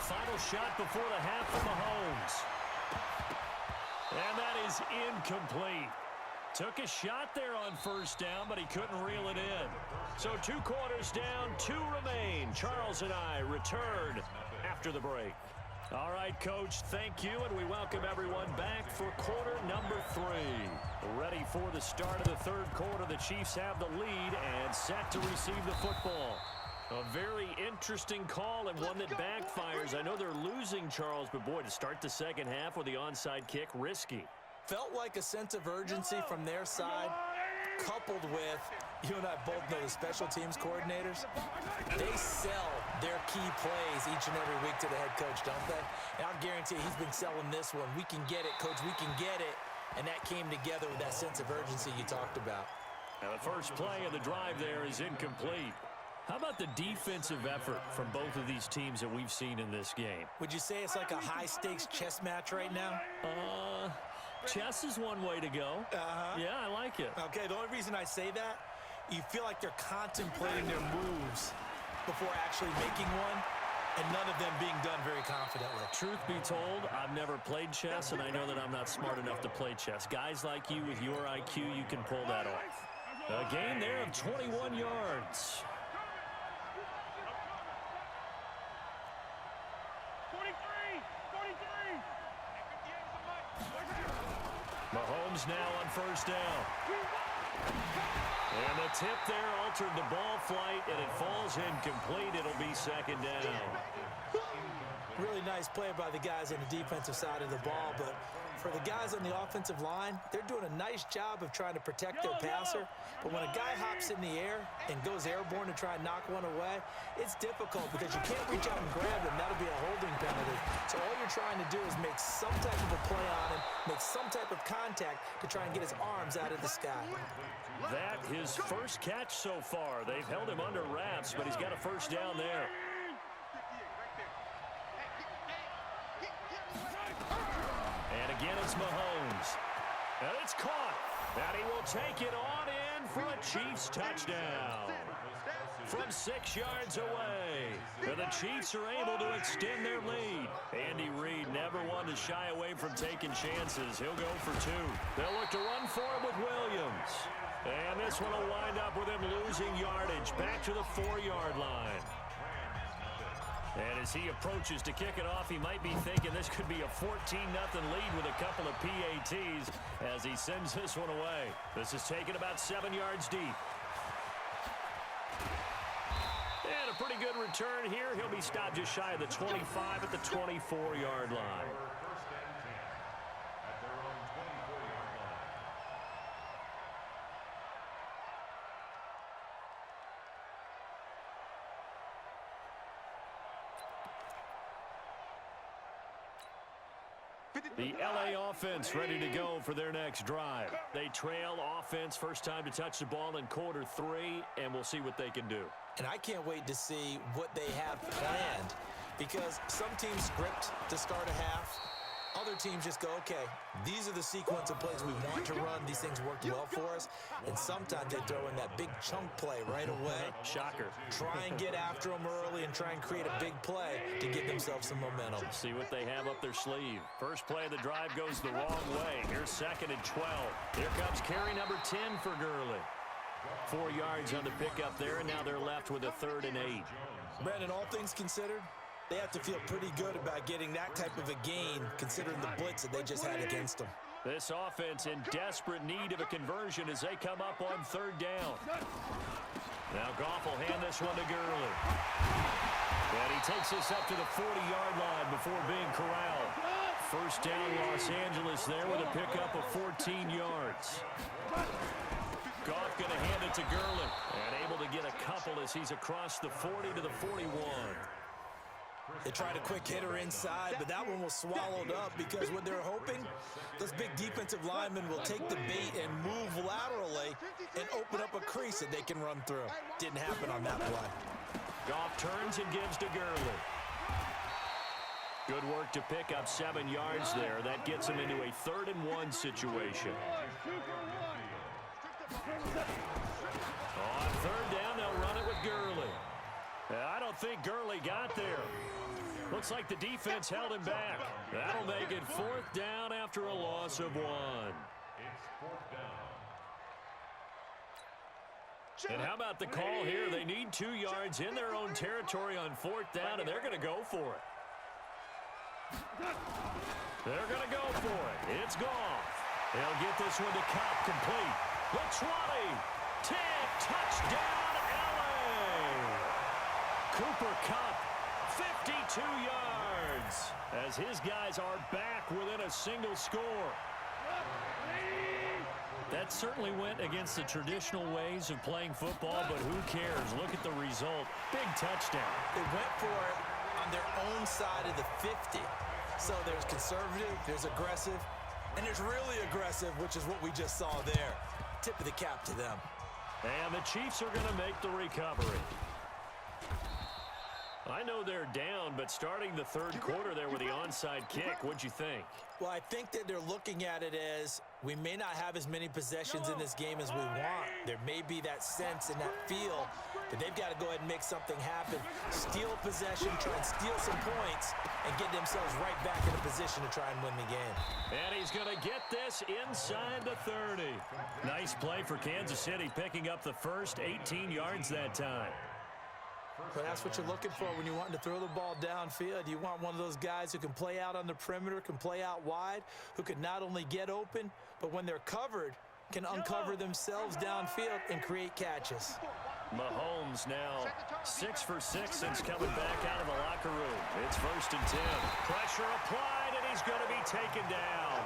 final shot before the half for Mahomes. And that is incomplete. Took a shot there on first down, but he couldn't reel it in. So 2 quarters down, 2 remain. Charles and I return after the break. All right, Coach, thank you, and we welcome everyone back for quarter number 3. Ready for the start of the third quarter. The Chiefs have the lead and set to receive the football. A very interesting call and one that backfires. I know they're losing, Charles, but boy, to start the second half with the onside kick, risky. Felt like a sense of urgency from their side, coupled with, you and I both know the special teams coordinators, they sell their key plays each and every week to the head coach, don't they? And I'll guarantee he's been selling this one. We can get it, Coach, we can get it. And that came together with that sense of urgency you talked about. Now the first play of the drive there is incomplete. How about the defensive effort from both of these teams that we've seen in this game? Would you say it's like a high-stakes chess match right now? Chess is one way to go. Yeah, I like it. Okay, the only reason I say that, you feel like they're contemplating their moves before actually making one, and none of them being done very confidently. Truth be told, I've never played chess, and I know that I'm not smart enough to play chess. Guys like you with your IQ, you can pull that off. A gain there of 21 yards. Mahomes now on first down. And the tip there altered the ball flight, and it falls incomplete. It'll be second down. Really nice play by the guys on the defensive side of the ball, but for the guys on the offensive line, they're doing a nice job of trying to protect their passer. But when a guy hops in the air and goes airborne to try and knock one away, it's difficult because you can't reach out and grab him. That'll be a holding penalty. So all you're trying to do is make some type of a play on him, make some type of contact to try and get his arms out of the sky. That his first catch so far. They've held him under wraps, but he's got a first down there. And again, it's Mahomes. And it's caught. And he will take it on in for a Chiefs touchdown. From 6 yards away. And the Chiefs are able to extend their lead. Andy Reid never one to shy away from taking chances. He'll go for 2. They'll look to run for him with Williams. And this one will wind up with him losing yardage. Back to the 4-yard line. And as he approaches to kick it off, he might be thinking this could be a 14-0 lead with a couple of PATs as he sends this one away. This is taken about 7 yards deep. And a pretty good return here. He'll be stopped just shy of the 25 at the 24-yard line. The LA offense ready to go for their next drive. They trail offense, first time to touch the ball in quarter 3, and we'll see what they can do. And I can't wait to see what they have planned, because some teams script to start a half. Other teams just go, okay, these are the sequence of plays we want to run. These things worked well for us. And sometimes they throw in that big chunk play right away. Shocker. Try and get after them early and try and create a big play to give themselves some momentum. See what they have up their sleeve. First play of the drive goes the wrong way. Here's 2nd and 12. Here comes carry number 10 for Gurley. 4 yards on the pickup there, and now they're left with a 3rd and 8. Brandon, all things considered, they have to feel pretty good about getting that type of a gain, considering the blitz that they just had against them. This offense in desperate need of a conversion as they come up on 3rd down. Now Goff will hand this one to Gurley. And he takes this up to the 40-yard line before being corralled. First down, Los Angeles there with a pickup of 14 yards. Goff going to hand it to Gurley. And able to get a couple as he's across the 40 to the 41. They tried a quick hitter inside, but that one was swallowed up because what they're hoping, those big defensive linemen will take the bait and move laterally and open up a crease that they can run through. Didn't happen on that play. Goff turns and gives to Gurley. Good work to pick up 7 yards there. That gets him into a 3rd and 1 situation. On 3rd down, they'll run it with Gurley. I don't think Gurley got there. Looks like the defense held him back. That'll make it 4th down after a loss of 1. And how about the call here? They need 2 yards in their own territory on 4th down, and they're going to go for it. They're going to go for it. It's gone. They'll get this one to Cup, complete. The 20, 10, touchdown, LA. Cooper Kupp, 52 yards, as his guys are back within a single score. That certainly went against the traditional ways of playing football, but who cares? Look at the result. Big touchdown. They went for it on their own side of the 50. So there's conservative, there's aggressive, and there's really aggressive, which is what we just saw there. Tip of the cap to them. And the Chiefs are going to make the recovery. I know they're down, but starting the 3rd quarter there with the onside kick, what'd you think? Well, I think that they're looking at it as we may not have as many possessions in this game as we want. There may be that sense and that feel that they've got to go ahead and make something happen. Steal possession, try and steal some points, and get themselves right back in a position to try and win the game. And he's going to get this inside the 30. Nice play for Kansas City, picking up the first 18 yards that time. But that's what you're looking for when you want to throw the ball downfield. You want one of those guys who can play out on the perimeter, can play out wide, who can not only get open, but when they're covered, can uncover themselves downfield and create catches. Mahomes now 6 for 6 since coming back out of the locker room. It's 1st and 10. Pressure applied, and he's going to be taken down.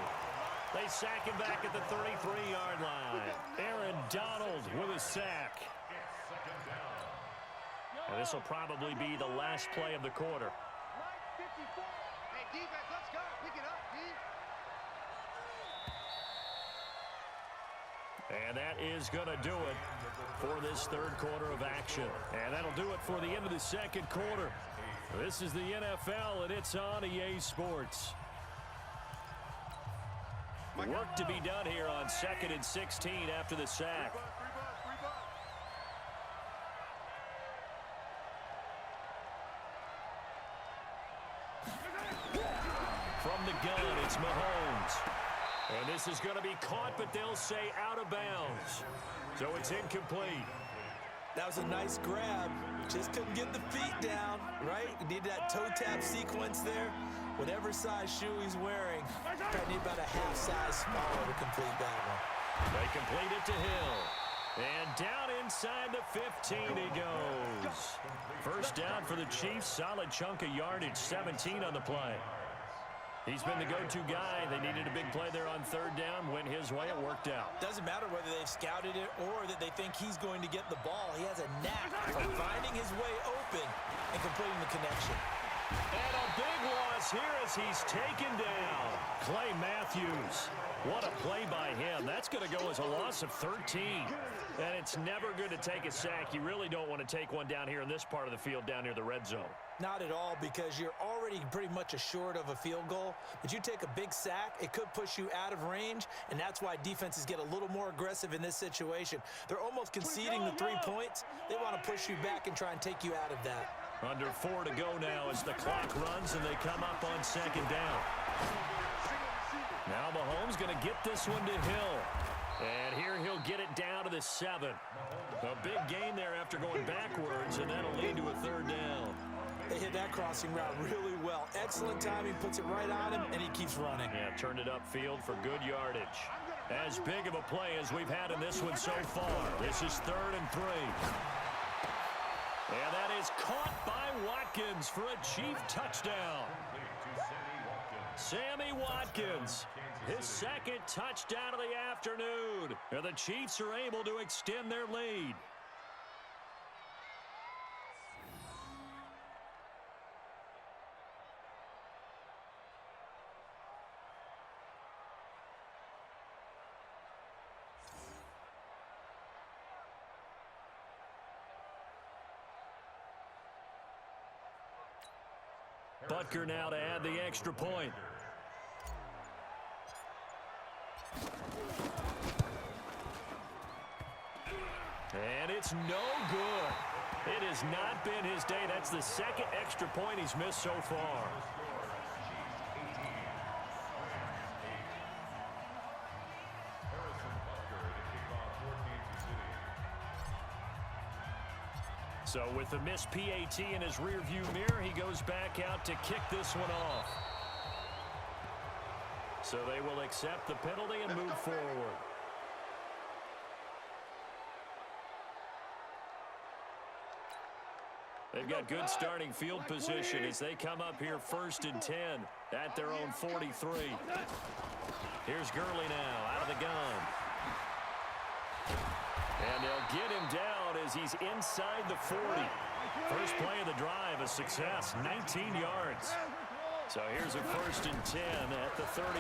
They sack him back at the 33-yard line. Aaron Donald with a sack. And this will probably be the last play of the quarter. Hey, defense, let's go. Pick it up, D. And that is going to do it for this 3rd quarter of action. And that'll do it for the end of the 2nd quarter. This is the NFL, and it's on EA Sports. Work to be done here on 2nd and 16 after the sack. From the gun, it's Mahomes. And this is going to be caught, but they'll say out of bounds. So it's incomplete. That was a nice grab. Just couldn't get the feet down, right? You need that toe tap sequence there. Whatever size shoe he's wearing, probably need about a half size smaller to complete that one. They complete it to Hill. And down inside the 15 he goes. 1st down for the Chiefs. Solid chunk of yardage, 17 on the play. He's been the go-to guy. They needed a big play there on 3rd down. Went his way, it worked out. Doesn't matter whether they've scouted it or that they think he's going to get the ball. He has a knack for finding his way open and completing the connection. And a big loss here as he's taken down. Clay Matthews. What a play by him. That's going to go as a loss of 13. And it's never good to take a sack. You really don't want to take one down here in this part of the field down near the red zone. Not at all, because you're already pretty much assured of a field goal. But you take a big sack, it could push you out of range, and that's why defenses get a little more aggressive in this situation. They're almost conceding the 3 points. They want to push you back and try and take you out of that. Under 4 to go now as the clock runs, and they come up on 2nd down. Now Mahomes going to get this one to Hill. And here he'll get it down to the 7. A big gain there after going backwards, and that'll lead to a 3rd down. They hit that crossing route really well. Excellent timing, puts it right on him, and he keeps running. Yeah, turned it upfield for good yardage. As big of a play as we've had in this one so far. This is 3rd and 3. And that is caught by Watkins for a Chief touchdown. Sammy Watkins, his 2nd touchdown of the afternoon. And the Chiefs are able to extend their lead. Butker now to add the extra point. And it's no good. It has not been his day. That's the second extra point he's missed so far. So with the missed PAT in his rearview mirror, he goes back out to kick this one off. So they will accept the penalty and move forward. They've got good starting field position as they come up here 1st and 10 at their own 43. Here's Gurley now out of the gun. And they'll get him down as he's inside the 40. First play of the drive, a success, 19 yards. So here's a 1st and 10 at the 38.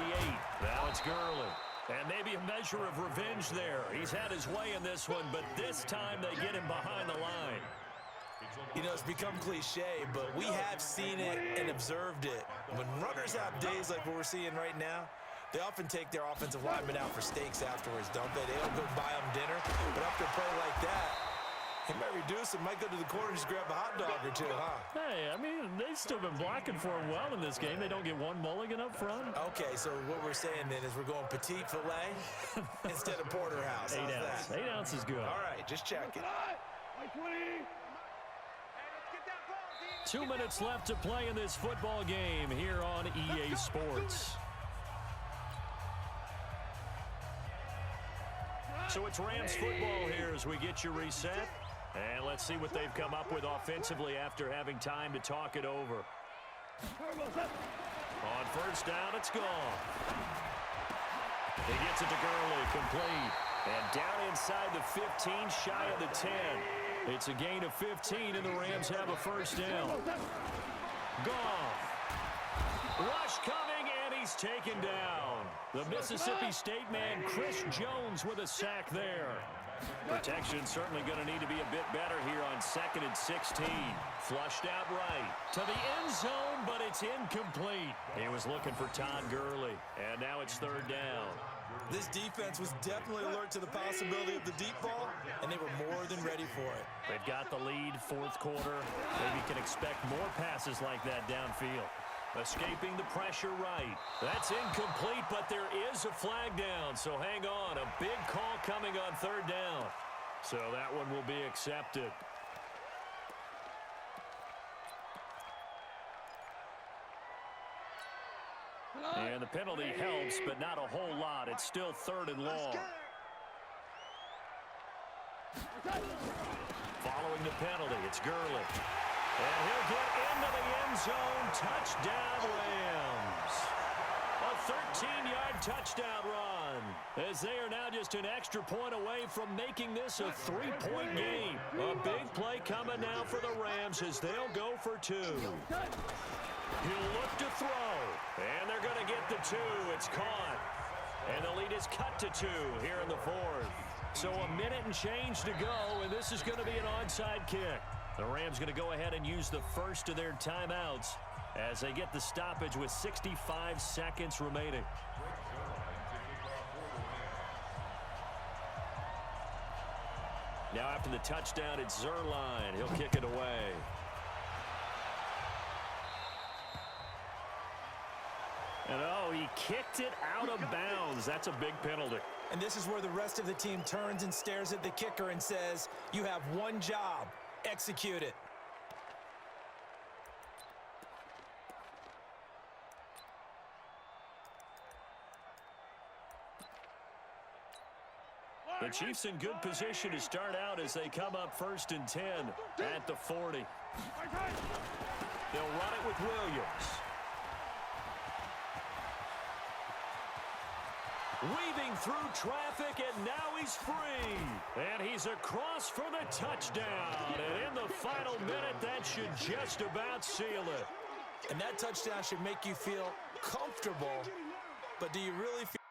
Now it's Gurley. And maybe a measure of revenge there. He's had his way in this one, but this time they get him behind the line. You know, it's become cliche, but we have seen it and observed it. When runners have days like what we're seeing right now, they often take their offensive linemen out for steaks afterwards, don't they? They don't go buy them dinner, but after a play like that, he might reduce it, might go to the corner and just grab a hot dog or two, huh? Hey, I mean, they've still been blocking for him well in this game. They don't get one mulligan up front. Okay, so what we're saying then is we're going petite filet instead of porterhouse. 8 ounce. That? 8 ounce is good. All right, just check it. 2 minutes left to play in this football game here on EA Sports. So it's Rams football here as we get you reset. And let's see what they've come up with offensively after having time to talk it over. On 1st down, it's gone. He gets it to Gurley, complete. And down inside the 15, shy of the 10. It's a gain of 15, and the Rams have a 1st down. Gone. Rush coming, and he's taken down. The Mississippi State man, Chris Jones, with a sack there. Protection certainly going to need to be a bit better here on 2nd and 16. Flushed out right to the end zone, but it's incomplete. He was looking for Todd Gurley, and now it's 3rd down. This defense was definitely alert to the possibility of the deep ball, and they were more than ready for it. They've got the lead, 4th quarter. Maybe can expect more passes like that downfield. Escaping the pressure right. That's incomplete, but there is a flag down, so hang on. A big call coming on 3rd down. So that one will be accepted. And the penalty helps, but not a whole lot. It's still 3rd and long. Following the penalty, it's Gurley. And he'll get into the end zone. Touchdown, Rams. A 13-yard touchdown run, as they are now just an extra point away from making this a 3-point game. A big play coming now for the Rams as they'll go for 2. He'll look to throw, and they're going to get the 2. It's caught, and the lead is cut to 2 here in the 4th. So a minute and change to go, and this is going to be an onside kick. The Rams going to go ahead and use the first of their timeouts as they get the stoppage with 65 seconds remaining. Now after the touchdown, it's Zerline. He'll kick it away. And oh, he kicked it out of bounds. That's a big penalty. And this is where the rest of the team turns and stares at the kicker and says, you have one job. Execute it. The Chiefs in good position to start out as they come up 1st and 10 at the 40. They'll run it with Williams. Weaving through traffic, and now he's free. And he's across for the touchdown. And in the final minute, that should just about seal it. And that touchdown should make you feel comfortable, but do you really feel